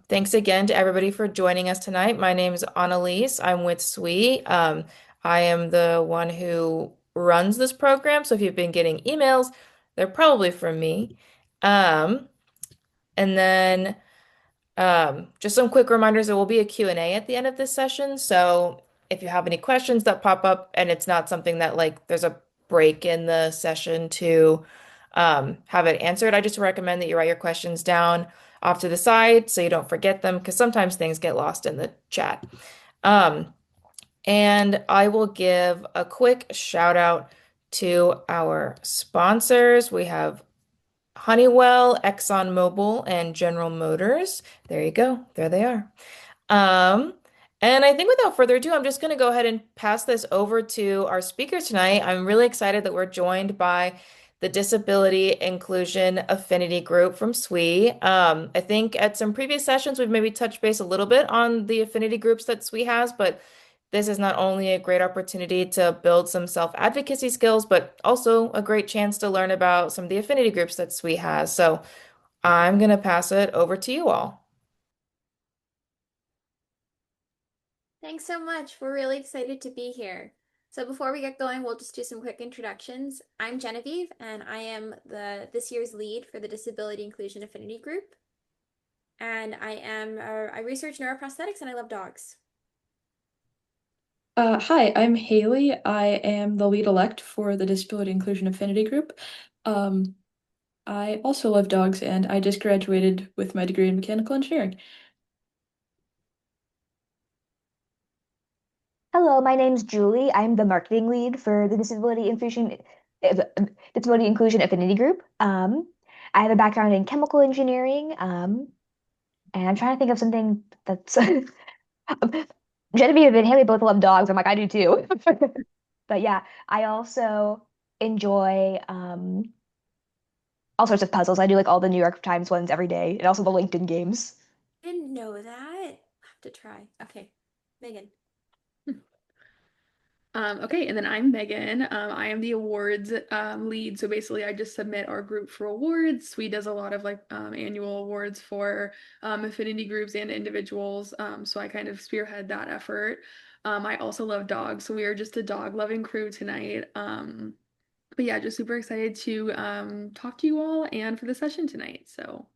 Thanks again to everybody for joining us tonight. My name is Annalise. I'm with SWE. I am the one who runs this program, so if you've been getting emails, they're probably from me. Um, and then just some quick reminders, there will be a Q&A at the end of this session. So if you have any questions that pop up and it's not something that like there's a break in the session to have it answered, I just recommend that you write your questions down off to the side so you don't forget them because sometimes things get lost in the chat. Um, and I will give a quick shout out to our sponsors. We have Honeywell, ExxonMobil, and General Motors. There you go. There they are. Um, and I think without further ado, I'm just going to go ahead and pass this over to our speaker tonight. I'm really excited that we're joined by the Disability Inclusion Affinity Group from SWE. I think at some previous sessions, we've maybe touched base a little bit on the affinity groups that SWE has, but this is not only a great opportunity to build some self-advocacy skills, but also a great chance to learn about some of the affinity groups that SWE has. So I'm going to pass it over to you all. Thanks so much. We're really excited to be here. So before we get going, we'll just do some quick introductions. I'm Genevieve, and I am this year's lead for the Disability Inclusion Affinity Group. And I research neuroprosthetics and I love dogs. Hi, I'm Haley. I am the lead elect for the Disability Inclusion Affinity Group. Um, I also love dogs, and I just graduated with my degree in mechanical engineering. Hello, my name's Julie. I'm the marketing lead for the uh, Disability Inclusion Affinity Group. I have a background in chemical engineering, and I'm trying to think of something that's Genevieve and Haley both love dogs. I'm like, I do too. But yeah, I also enjoy all sorts of puzzles. I do like all the New York Times ones every day, and also the LinkedIn games. Didn't know that. I'll have to try. Okay, Megan. Okay, and then I'm Megan. I am the awards lead. So basically, I just submit our group for awards. We does a lot of like annual awards for affinity groups and individuals. So I kind of spearhead that effort. I also love dogs, so we are just a dog-loving crew tonight. But yeah, just super excited to talk to you all and for the session tonight. So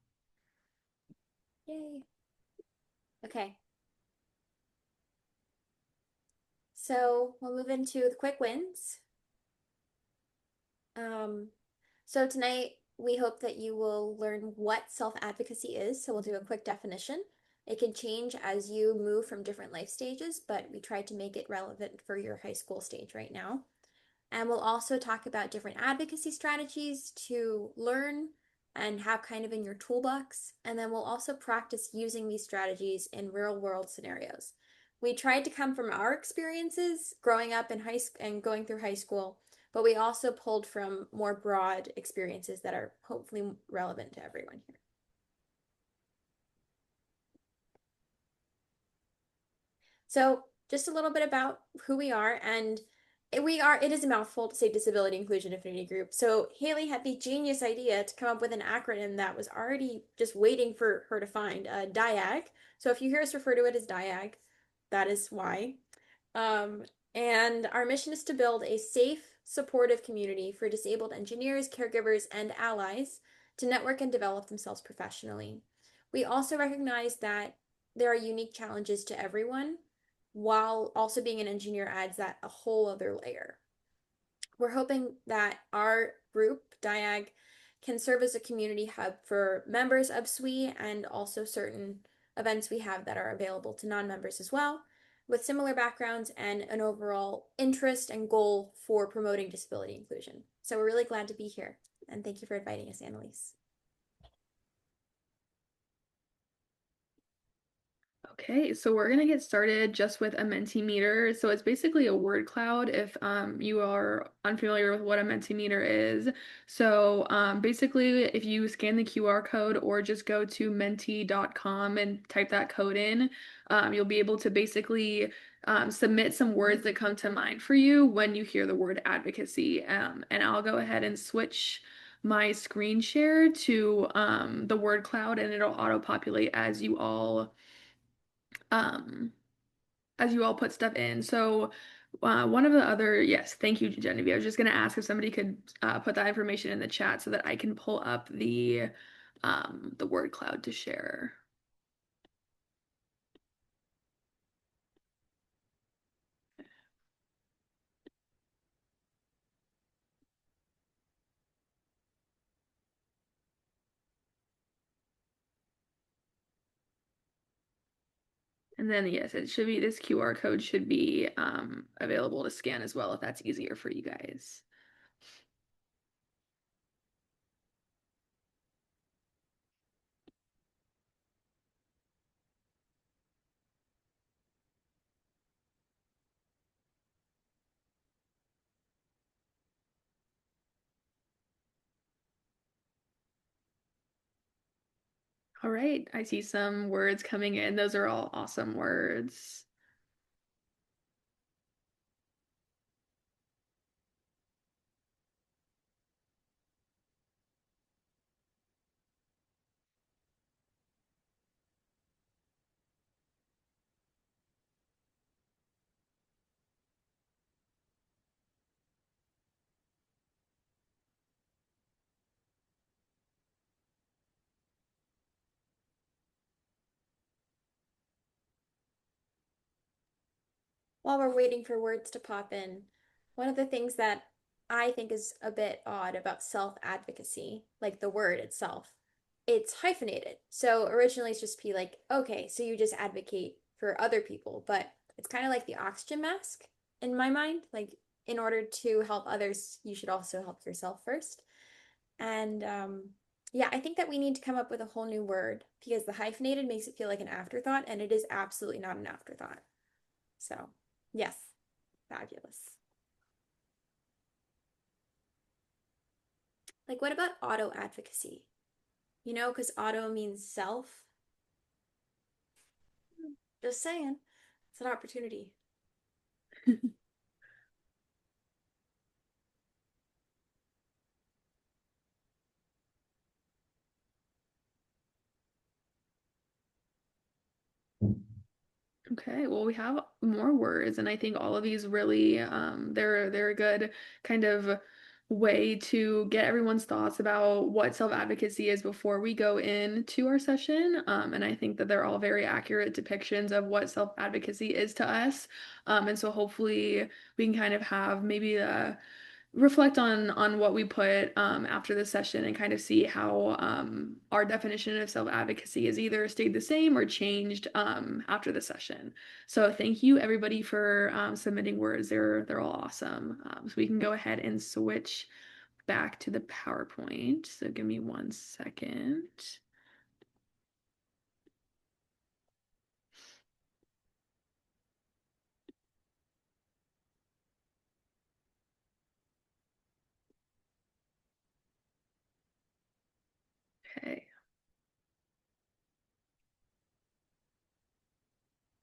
Yay. Okay, so we'll move into the quick wins. Um, so tonight we hope that you will learn what self-advocacy is. So we'll do a quick definition. It can change as you move from different life stages, but we try to make it relevant for your high school stage right now. And we'll also talk about different advocacy strategies to learn and have kind of in your toolbox. And then we'll also practice using these strategies in real world scenarios. We tried to come from our experiences growing up in high school and going through high school, but we also pulled from more broad experiences that are hopefully relevant to everyone here. So just a little bit about who we are, and it is a mouthful to say Disability Inclusion Affinity Group. So Haley had the genius idea to come up with an acronym that was already just waiting for her to find, DIAG. So if you hear us refer to it as DIAG, that is why. Um, and our mission is to build a safe, supportive community for disabled engineers, caregivers, and allies to network and develop themselves professionally. We also recognize that there are unique challenges to everyone, while also being an engineer adds that a whole other layer. We're hoping that our group, DIAG, can serve as a community hub for members of SWE and also certain events we have that are available to non-members as well, with similar backgrounds and an overall interest and goal for promoting disability inclusion. So we're really glad to be here, and thank you for inviting us, Annalise. okay, so we're gonna get started just with a Mentimeter. So it's basically a word cloud if you are unfamiliar with what a Mentimeter is. So basically, if you scan the QR code or just go to menti.com and type that code in, you'll be able to basically submit some words that come to mind for you when you hear the word advocacy. And I'll go ahead and switch my screen share to the word cloud, and it'll auto-populate um, as you all put stuff in. So one of the other, yes, thank you, Genevieve. I was just going to ask if somebody could put that information in the chat so that I can pull up the word cloud to share. And then, yes, it should be, this QR code should be available to scan as well if that's easier for you guys. All right, I see some words coming in. Those are all awesome words. While we're waiting for words to pop in, one of the things that I think is a bit odd about self-advocacy, like the word itself, it's hyphenated. So originally it's just be like, okay, so you just advocate for other people, but it's kind of like the oxygen mask in my mind. Like, in order to help others, you should also help yourself first. And yeah, I think that we need to come up with a whole new word because the hyphenated makes it feel like an afterthought, and it is absolutely not an afterthought. So, yes, fabulous. Like, what about auto advocacy? You know, because auto means self. Just saying, it's an opportunity. Okay, well, we have more words, and I think all of these really they're a good kind of way to get everyone's thoughts about what self-advocacy is before we go into our session. And I think that they're all very accurate depictions of what self-advocacy is to us. And so hopefully we can kind of have maybe a reflect on what we put after the session and kind of see how our definition of self-advocacy has either stayed the same or changed after the session. So thank you everybody for submitting words. They're all awesome. So we can go ahead and switch back to the PowerPoint. So give me 1 second. Okay.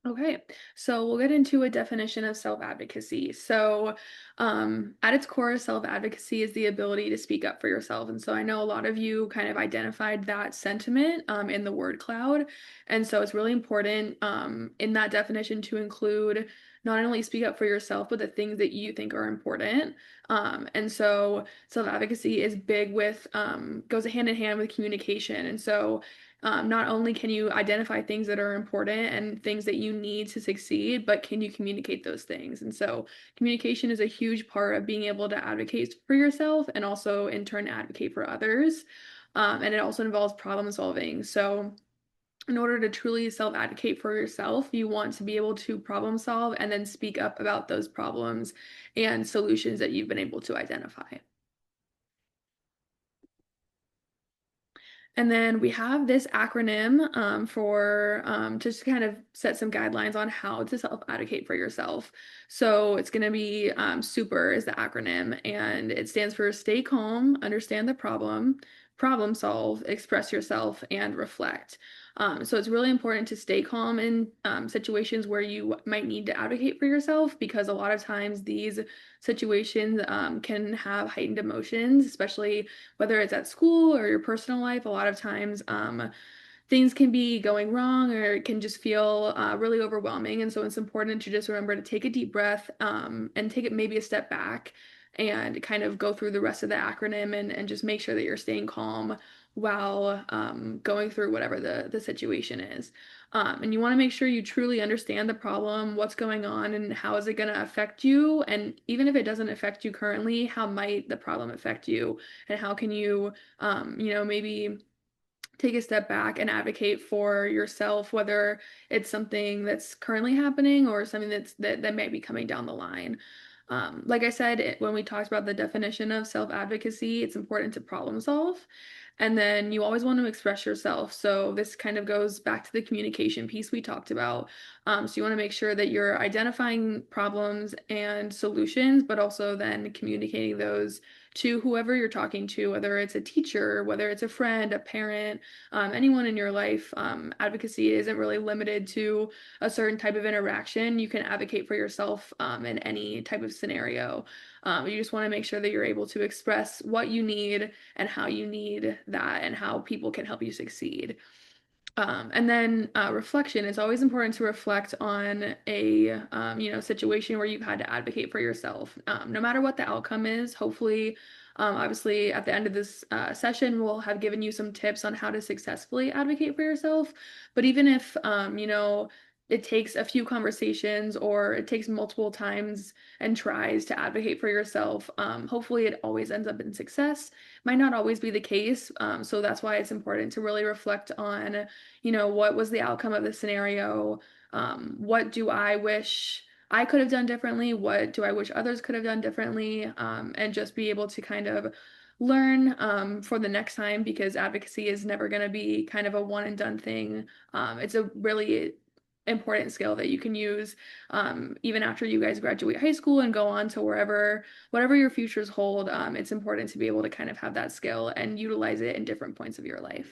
Okay, so we'll get into a definition of self-advocacy. So, at its core, self-advocacy is the ability to speak up for yourself. And so I know a lot of you kind of identified that sentiment in the word cloud. And so it's really important in that definition to include not only speak up for yourself, but the things that you think are important. And so self-advocacy is big with, goes hand in hand with communication. And so not only can you identify things that are important and things that you need to succeed, but can you communicate those things? And so communication is a huge part of being able to advocate for yourself and also in turn advocate for others. And it also involves problem solving. So in order to truly self-advocate for yourself, you want to be able to problem solve and then speak up about those problems and solutions that you've been able to identify. And then we have this acronym for just to kind of set some guidelines on how to self-advocate for yourself. So it's going to be SUPER is the acronym, and it stands for stay calm, understand the problem, problem solve, express yourself, and reflect. So it's really important to stay calm in situations where you might need to advocate for yourself, because a lot of times these situations can have heightened emotions, especially whether it's at school or your personal life. A lot of times things can be going wrong, or it can just feel really overwhelming. And so it's important to just remember to take a deep breath and take it maybe a step back and kind of go through the rest of the acronym, and just make sure that you're staying calm while going through whatever the situation is. And you want to make sure you truly understand the problem, what's going on, and how is it going to affect you. And even if it doesn't affect you currently, how might the problem affect you? And how can you, maybe take a step back and advocate for yourself, whether it's something that's currently happening or something that might be coming down the line. Like I said, when we talked about the definition of self-advocacy, it's important to problem solve. And then you always want to express yourself. So this kind of goes back to the communication piece we talked about. So you want to make sure that you're identifying problems and solutions, but also then communicating those to whoever you're talking to, whether it's a teacher, whether it's a friend, a parent, anyone in your life. Advocacy isn't really limited to a certain type of interaction. You can advocate for yourself in any type of scenario. You just want to make sure that you're able to express what you need and how you need that, and how people can help you succeed. And then reflection. It's always important to reflect on a situation where you've had to advocate for yourself. No matter what the outcome is, hopefully, obviously, at the end of this session, we'll have given you some tips on how to successfully advocate for yourself. But even if it takes a few conversations, or it takes multiple times and tries to advocate for yourself, hopefully it always ends up in success. Might not always be the case. So that's why it's important to really reflect on, what was the outcome of the scenario? What do I wish I could have done differently? What do I wish others could have done differently? And just be able to kind of learn for the next time, because advocacy is never going to be kind of a one and done thing. It's a really important skill that you can use even after you guys graduate high school and go on to whatever your futures hold. It's important to be able to kind of have that skill and utilize it in different points of your life.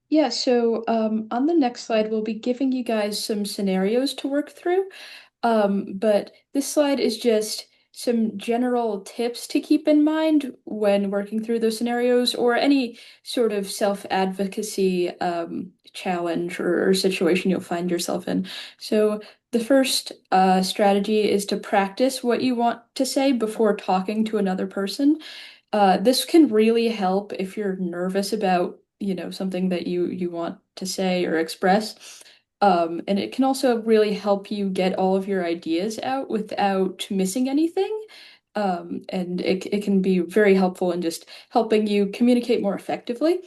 Yeah, so on the next slide, we'll be giving you guys some scenarios to work through. But this slide is just some general tips to keep in mind when working through those scenarios, or any sort of self-advocacy challenge or situation you'll find yourself in. So the first strategy is to practice what you want to say before talking to another person. This can really help if you're nervous about, something that you want to say or express. And it can also really help you get all of your ideas out without missing anything. And it can be very helpful in just helping you communicate more effectively.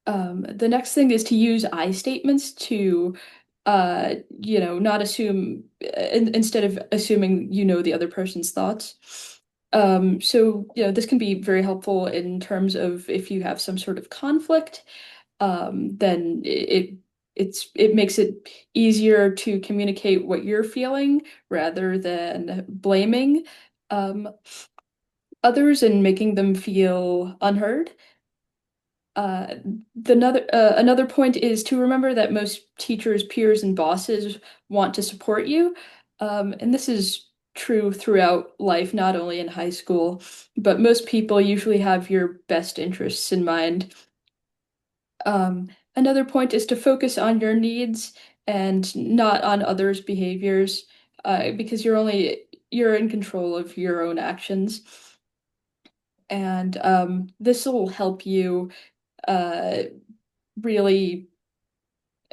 The next thing is to use I statements to, not assume, instead of assuming the other person's thoughts. So, this can be very helpful in terms of if you have some sort of conflict, then it makes it easier to communicate what you're feeling rather than blaming um, others and making them feel unheard. Uh, another point is to remember that most teachers, peers, and bosses want to support you. And this is true throughout life, not only in high school, but most people usually have your best interests in mind. Another point is to focus on your needs and not on others' behaviors, because you're in control of your own actions. And this will help you uh, really,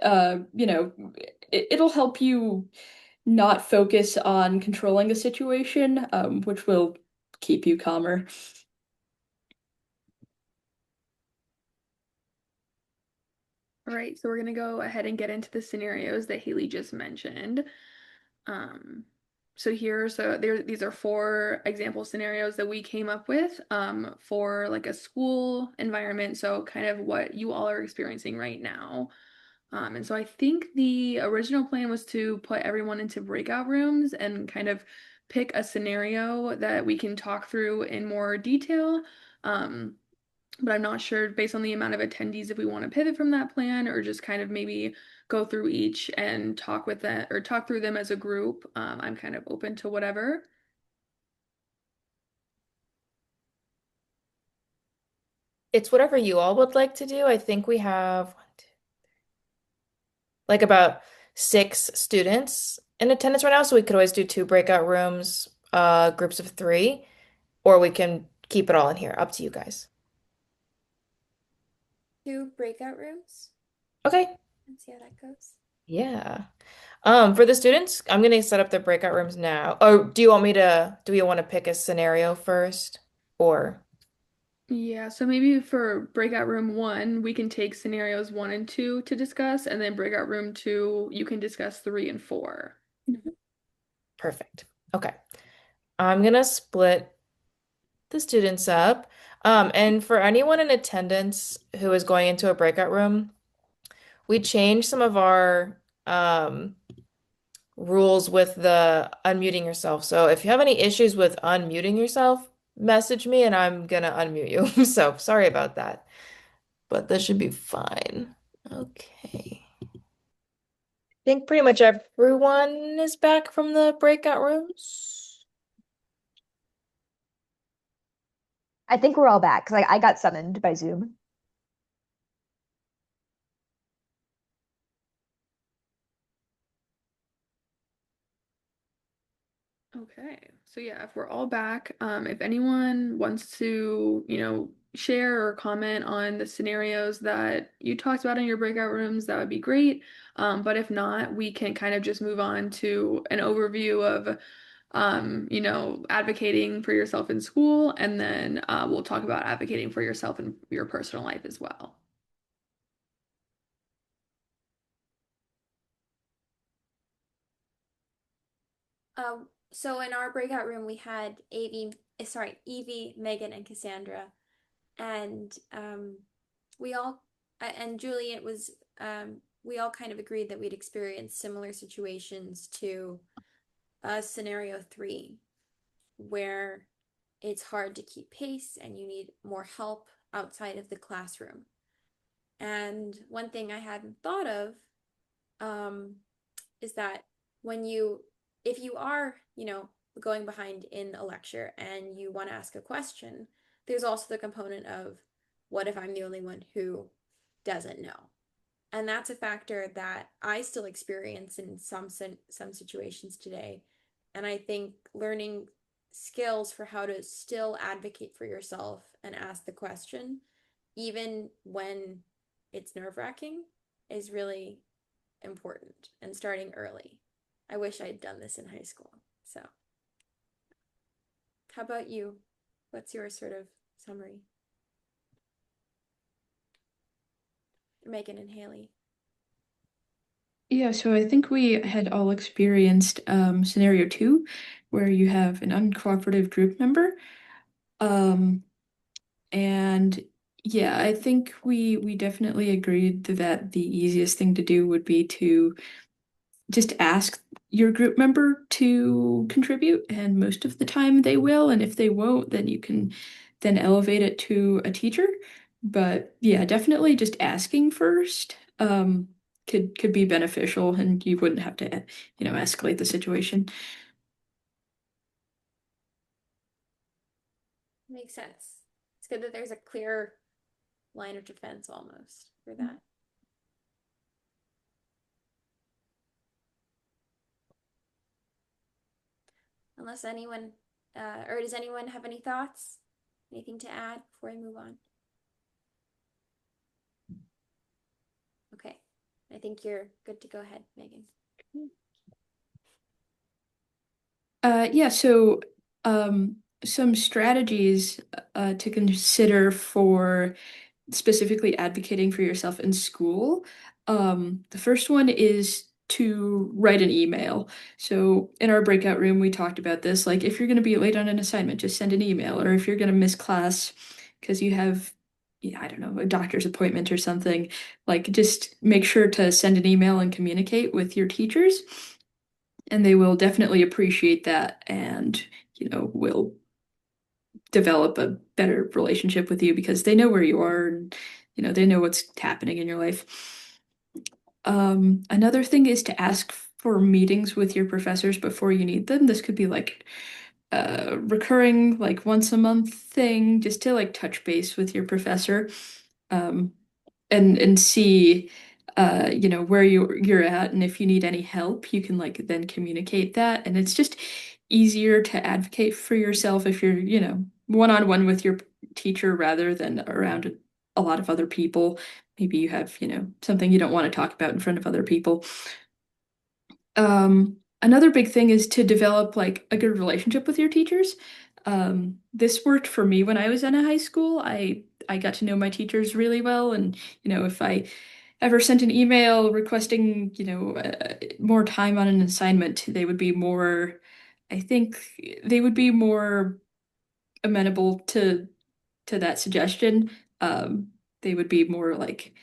it'll help you not focus on controlling the situation, which will keep you calmer. All right, so we're going to go ahead and get into the scenarios that Haley just mentioned. Um, these are 4 example scenarios that we came up with for like a school environment. So kind of what you all are experiencing right now. And so I think the original plan was to put everyone into breakout rooms and kind of pick a scenario that we can talk through in more detail. Um, but I'm not sure based on the amount of attendees if we want to pivot from that plan or just kind of maybe go through each and talk with that or talk through them as a group. I'm kind of open to whatever. It's whatever you all would like to do. I think we have like about 6 students in attendance right now, so we could always do 2 breakout rooms, groups of 3, or we can keep it all in here. Up to you guys. 2 breakout rooms. Okay. Let's see how that goes. Yeah. For the students, I'm gonna set up the breakout rooms now. Oh, do we want to pick a scenario first? Or Yeah, so maybe for breakout room 1, we can take scenarios 1 and 2 to discuss, and then breakout room 2, you can discuss 3 and 4. perfect. Okay. I'm gonna split the students up. And for anyone in attendance who is going into a breakout room, we changed some of our rules with the unmuting yourself. So if you have any issues with unmuting yourself, message me and I'm gonna unmute you. So sorry about that, but this should be fine. Okay. I think pretty much everyone is back from the breakout rooms. I think we're all back because I got summoned by Zoom. Okay, so yeah, if we're all back, if anyone wants to, share or comment on the scenarios that you talked about in your breakout rooms, that would be great. But if not, we can kind of just move on to an overview of, advocating for yourself in school, and then we'll talk about advocating for yourself in your personal life as well. So in our breakout room, we had Evie, Megan, and Cassandra, and we all and Juliet was we all kind of agreed that we'd experienced similar situations to scenario 3, where it's hard to keep pace and you need more help outside of the classroom. And one thing I hadn't thought of um, is that if you are, going behind in a lecture and you want to ask a question, there's also the component of what if I'm the only one who doesn't know? And that's a factor that I still experience in some situations today. And I think learning skills for how to still advocate for yourself and ask the question, even when it's nerve-wracking, is really important and starting early. I wish I'd done this in high school. So, how about you? What's your sort of summary? Megan and Haley. Yeah, so I think we had all experienced scenario 2, where you have an uncooperative group member. Um, and yeah, I think we definitely agreed that the easiest thing to do would be to just ask your group member to contribute, and most of the time they will, and if they won't, then you can then elevate it to a teacher. But yeah, definitely just asking first could be beneficial, and you wouldn't have to, escalate the situation. Makes sense. It's good that there's a clear line of defense almost for that. Unless anyone, or does anyone have any thoughts? Anything to add before I move on? Okay, I think you're good to go ahead, Megan. Yeah, so some strategies to consider for specifically advocating for yourself in school. The first one is to write an email. So in our breakout room, we talked about this. Like, if you're going to be late on an assignment, just send an email. Or if you're going to miss class because you have, yeah, I don't know, a doctor's appointment or something, like, just make sure to send an email and communicate with your teachers. And they will definitely appreciate that, and will develop a better relationship with you because they know where you are and they know what's happening in your life. Another thing is to ask for meetings with your professors before you need them. This could be like a recurring, like once a month thing, just to like touch base with your professor, um, and see, where you're at, and if you need any help, you can like then communicate that, and it's just easier to advocate for yourself if you're, one-on-one with your teacher rather than around a lot of other people. Maybe you have, something you don't want to talk about in front of other people. Another big thing is to develop like a good relationship with your teachers. This worked for me when I was in a high school. I got to know my teachers really well, and if I ever sent an email requesting, more time on an assignment, they would be more, I think they would be more amenable to that suggestion. They would be more like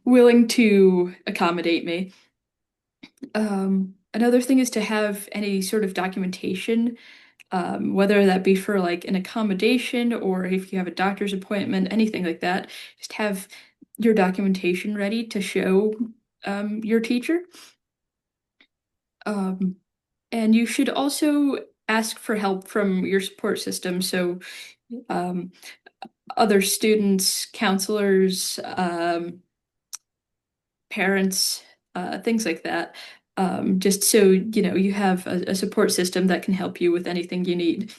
willing to accommodate me. Another thing is to have any sort of documentation, whether that be for like an accommodation or if you have a doctor's appointment, anything like that. Just have your documentation ready to show your teacher. Um, and you should also ask for help from your support system. So, um, other students, counselors, parents, things like that. Just so you have a support system that can help you with anything you need.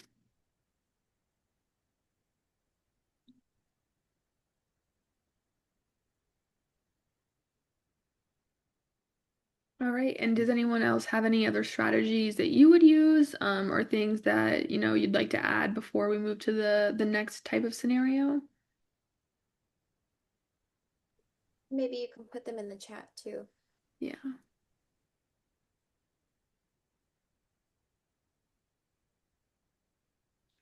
All right, and does anyone else have any other strategies that you would use, or things that, you'd like to add before we move to the next type of scenario? Maybe you can put them in the chat too. Yeah.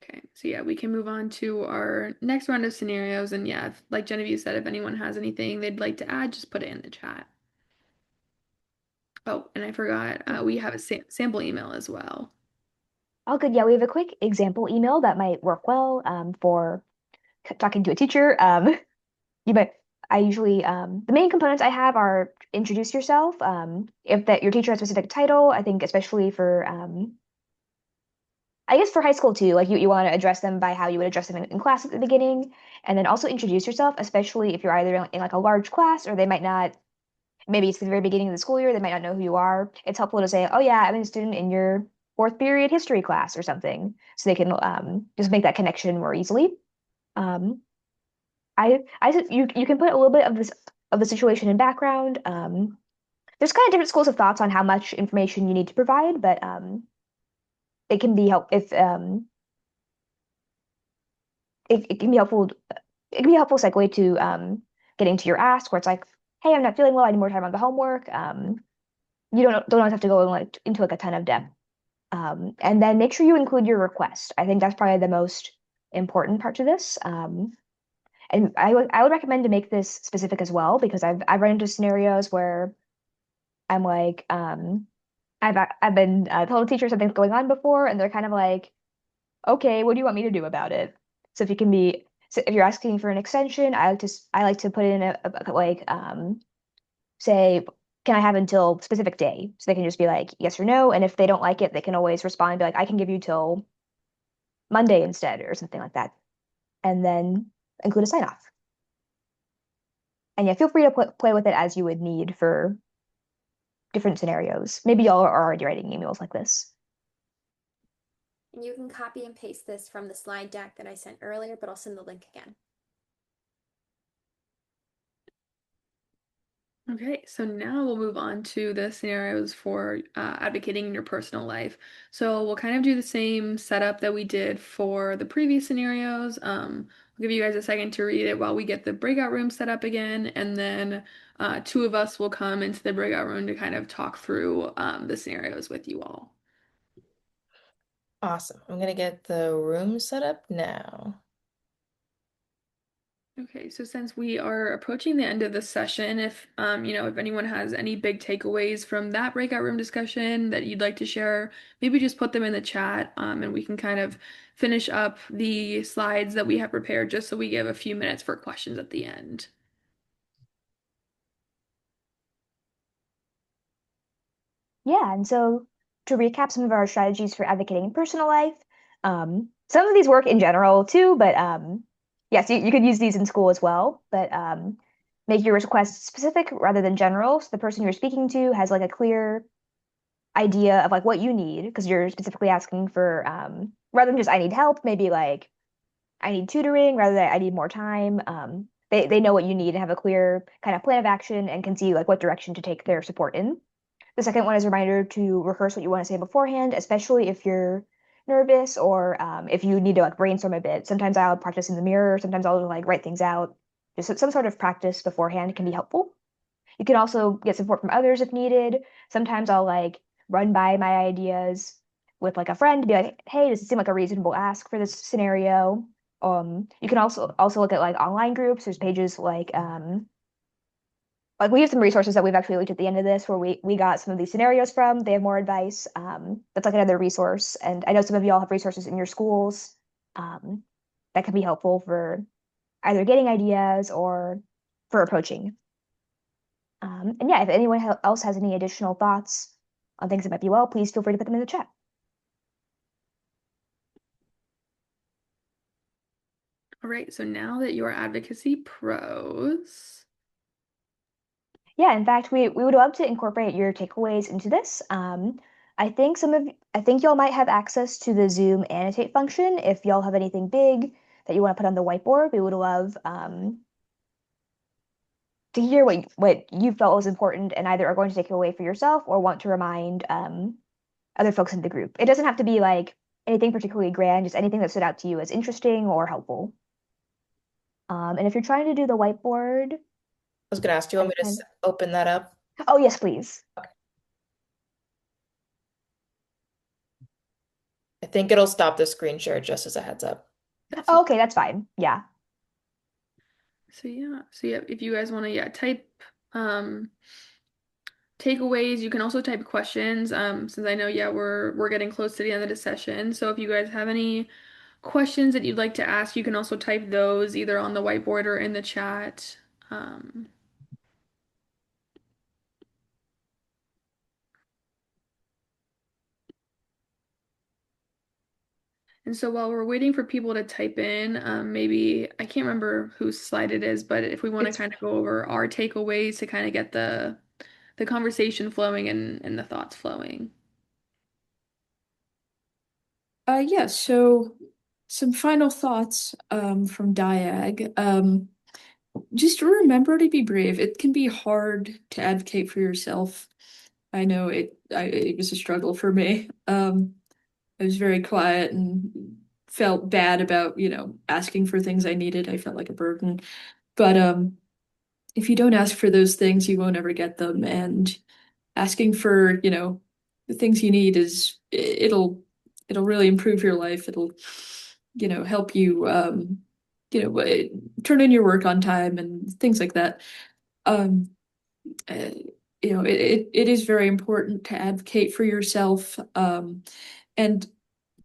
Okay, so yeah, we can move on to our next round of scenarios. And yeah, like Genevieve said, if anyone has anything they'd like to add, just put it in the chat. Oh, and I forgot, we have a sample email as well. All good. Yeah, we have a quick example email that might work well for talking to a teacher. You might. I usually the main components I have are introduce yourself. If that your teacher has a specific title, I think especially for I guess for high school too, like you want to address them by how you would address them in class at the beginning, and then also introduce yourself, especially if you're either in like a large class or they might not. Maybe it's the very beginning of the school year, they might not know who you are. It's helpful to say, "Oh yeah, I'm a student in your fourth period history class" or something, so they can just make that connection more easily. Um, you can put a little bit of this of the situation in background. There's kind of different schools of thoughts on how much information you need to provide, but it can be help if it can be helpful. It can be a helpful segue to getting to your ask, where it's like, "Hey, I'm not feeling well. I need more time on the homework." You don't always have to go into like a ton of depth. And then make sure you include your request. I think that's probably the most important part to this. And I would recommend to make this specific as well because I've run into scenarios where I'm like, I've been told a teacher something's going on before, and they're kind of like, okay, what do you want me to do about it? So if you're asking for an extension, I like to put in like say, can I have until specific day? So they can just be like yes or no, and if they don't like it, they can always respond and be like, I can give you till Monday instead or something like that, and then include a sign off. And yeah, feel free to play with it as you would need for different scenarios. Maybe y'all are already writing emails like this. And you can copy and paste this from the slide deck that I sent earlier, but I'll send the link again. Okay, so now we'll move on to the scenarios for advocating in your personal life. So we'll kind of do the same setup that we did for the previous scenarios. I'll give you guys a second to read it while we get the breakout room set up again, and then two of us will come into the breakout room to kind of talk through the scenarios with you all. Awesome. I'm gonna get the room set up now. Okay, so since we are approaching the end of the session, if if anyone has any big takeaways from that breakout room discussion that you'd like to share, maybe just put them in the chat, and we can kind of finish up the slides that we have prepared just so we give a few minutes for questions at the end. Yeah, and so to recap some of our strategies for advocating in personal life, some of these work in general too, but yes, you could use these in school as well, but make your requests specific rather than general. So the person you're speaking to has like a clear idea of like what you need because you're specifically asking for rather than just I need help, maybe like I need tutoring rather than I need more time. They know what you need and have a clear kind of plan of action and can see like what direction to take their support in. The second one is a reminder to rehearse what you want to say beforehand, especially if you're nervous or if you need to like brainstorm a bit. Sometimes I'll practice in the mirror, sometimes I'll like write things out. Just some sort of practice beforehand can be helpful. You can also get support from others if needed. Sometimes I'll like run by my ideas with like a friend to be like, hey, does it seem like a reasonable ask for this scenario? You can also look at like online groups. There's pages like we have some resources that we've actually looked at the end of this where we got some of these scenarios from. They have more advice. That's like another resource. And I know some of y'all have resources in your schools um, that can be helpful for either getting ideas or for approaching. And yeah, if anyone else has any additional thoughts on things that might be well, please feel free to put them in the chat. All right, so now that you're advocacy pros. Yeah, in fact, we would love to incorporate your takeaways into this. I think y'all might have access to the Zoom annotate function. If y'all have anything big that you want to put on the whiteboard, we would love to hear what you felt was important and either are going to take away for yourself or want to remind other folks in the group. It doesn't have to be like anything particularly grand, just anything that stood out to you as interesting or helpful. And if you're trying to do the whiteboard, was gonna ask, do you want me to open that up? oh yes, please. I think it'll stop the screen share just as a heads up. Oh, okay, that's fine. Yeah. So yeah, if you guys want to type um takeaways, you can also type questions. Since I know we're getting close to the end of the session. So if you guys have any questions that you'd like to ask, you can also type those either on the whiteboard or in the chat. Um, and so while we're waiting for people to type in, maybe I can't remember whose slide it is, but if we want to kind of go over our takeaways to kind of get the conversation flowing and the thoughts flowing. Yeah, so some final thoughts from DIAG. Just remember to be brave. It can be hard to advocate for yourself. I know it was a struggle for me. I was very quiet and felt bad about, asking for things I needed. I felt like a burden. But if you don't ask for those things, you won't ever get them. And asking for, the things you need it'll really improve your life. It'll, help you turn in your work on time and things like that. Um, uh, it is very important to advocate for yourself. And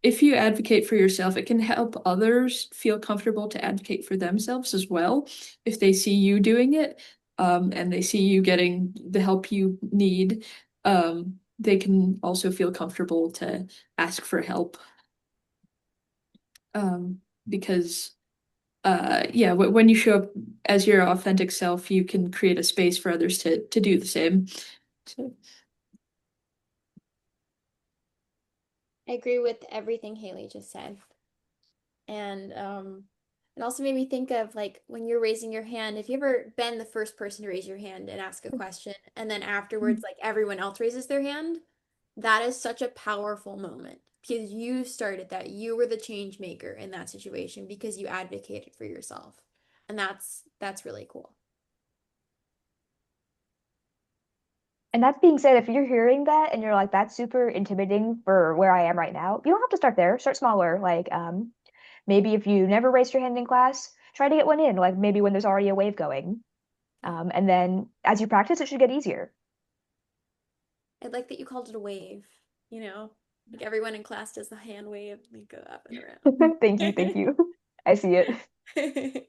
if you advocate for yourself, it can help others feel comfortable to advocate for themselves as well. If they see you doing it, and they see you getting the help you need, they can also feel comfortable to ask for help. Because yeah, when you show up as your authentic self, you can create a space for others to do the same. So. I agree with everything Haley just said. And it also made me think of like when you're raising your hand, if you ever been the first person to raise your hand and ask a question, and then afterwards, like everyone else raises their hand, that is such a powerful moment because you started that. You were the change maker in that situation because you advocated for yourself. And that's really cool. And that being said, if you're hearing that and you're like, that's super intimidating for where I am right now, you don't have to start there. Start smaller. Like, maybe if you never raised your hand in class, try to get one in, like maybe when there's already a wave going. And then as you practice, it should get easier. I like that you called it a wave, like everyone in class does the hand wave and they go up and Thank you, thank around. you. I see it.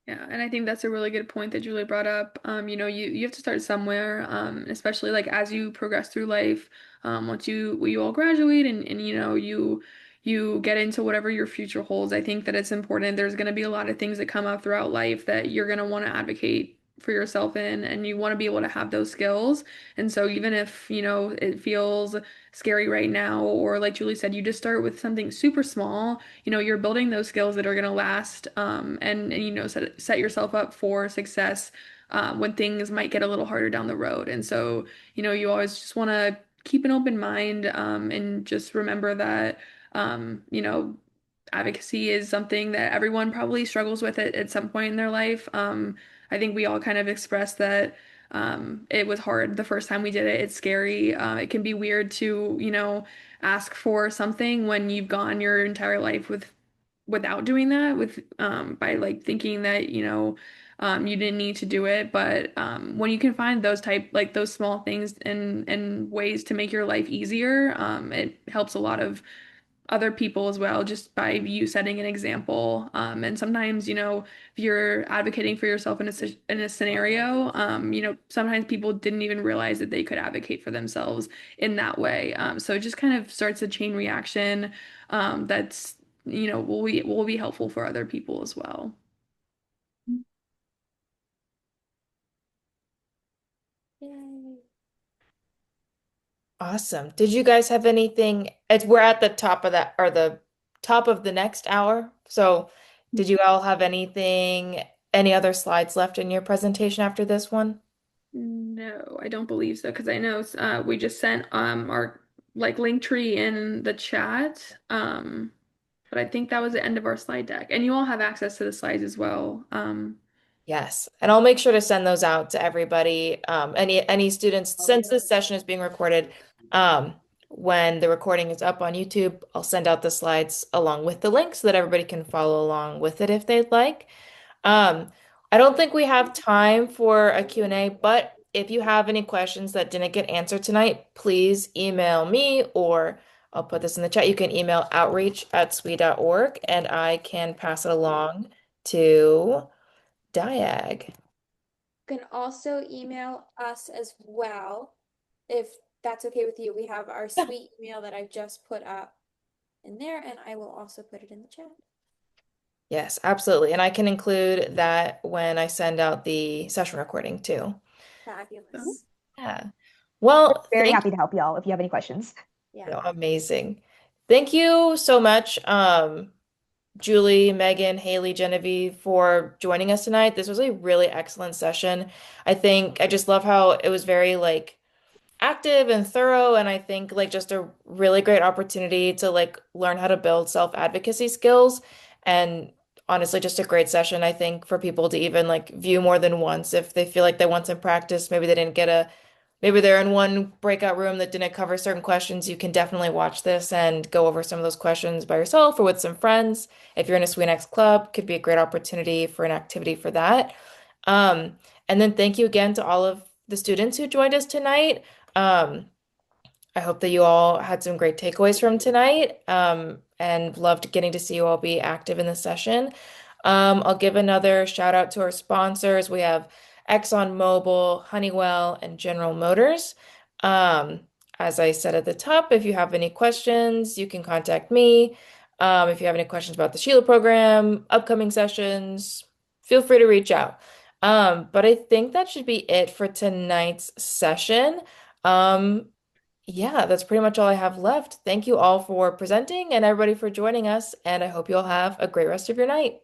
Yeah, and I think that's a really good point that Julie brought up. You have to start somewhere, especially like as you progress through life. Once you all graduate and you get into whatever your future holds. I think that it's important. There's going to be a lot of things that come up throughout life that you're going to want to advocate for yourself in, and you want to be able to have those skills. And so even if, it feels scary right now, or like Julie said, you just start with something super small, you're building those skills that are going to last, and set yourself up for success when things might get a little harder down the road. And so, you always just want to keep an open mind, and just remember that, advocacy is something that everyone probably struggles with at some point in their life. I think we all kind of expressed that it was hard the first time we did it. It's scary. It can be weird to, ask for something when you've gone your entire life without doing that, with by like thinking that, you didn't need to do it. But when you can find those small things and ways to make your life easier, it helps a lot of other people as well, just by you setting an example. And sometimes, if you're advocating for yourself in a scenario, sometimes people didn't even realize that they could advocate for themselves in that way. So it just kind of starts a chain reaction, that's, will be helpful for other people as well. Yay. Awesome. Did you guys have anything? We're at the top of that, or the top of the next hour. So, did you all have any other slides left in your presentation after this one? No, I don't believe so, because I know we just sent our like link tree in the chat. But I think that was the end of our slide deck. And you all have access to the slides as well. Yes, and I'll make sure to send those out to everybody. Any students, since this session is being recorded, when the recording is up on YouTube, I'll send out the slides along with the link so that everybody can follow along with it if they'd like. Um, I don't think we have time for a Q&A, but if you have any questions that didn't get answered tonight, please email me, or I'll put this in the chat. You can email outreach@swe.org and I can pass it along to DIAG. You can also email us as well if that's okay with you. We have our Yeah. sweet email that I've just put up in there, and I will also put it in the chat. Yes, absolutely. And I can include that when I send out the session recording too. So, Fabulous. Yeah. We're Well, very thank happy to help y'all if you have any questions. Yeah. you. Amazing. Thank you so much, Julie, Megan, Haley, Genevieve, for joining us tonight. This was a really excellent session. I just love how it was very like active and thorough, and I think like just a really great opportunity to like learn how to build self-advocacy skills, and honestly just a great session I think for people to even like view more than once if they feel like they want some practice. Maybe they're in one breakout room that didn't cover certain questions. You can definitely watch this and go over some of those questions by yourself or with some friends. If you're in a SWE club, could be a great opportunity for an activity for that. Um, and then thank you again to all of the students who joined us tonight. Um, I hope that you all had some great takeaways from tonight, and loved getting to see you all be active in the session. I'll give another shout out to our sponsors. We have ExxonMobil, Honeywell, and General Motors. Um, as I said at the top, if you have any questions, you can contact me. If you have any questions about the SHLA program, upcoming sessions, feel free to reach out. But I think that should be it for tonight's session. Um, yeah, that's pretty much all I have left. Thank you all for presenting and everybody for joining us, and I hope you all have a great rest of your night.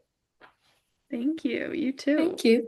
thank you. You too. Thank you.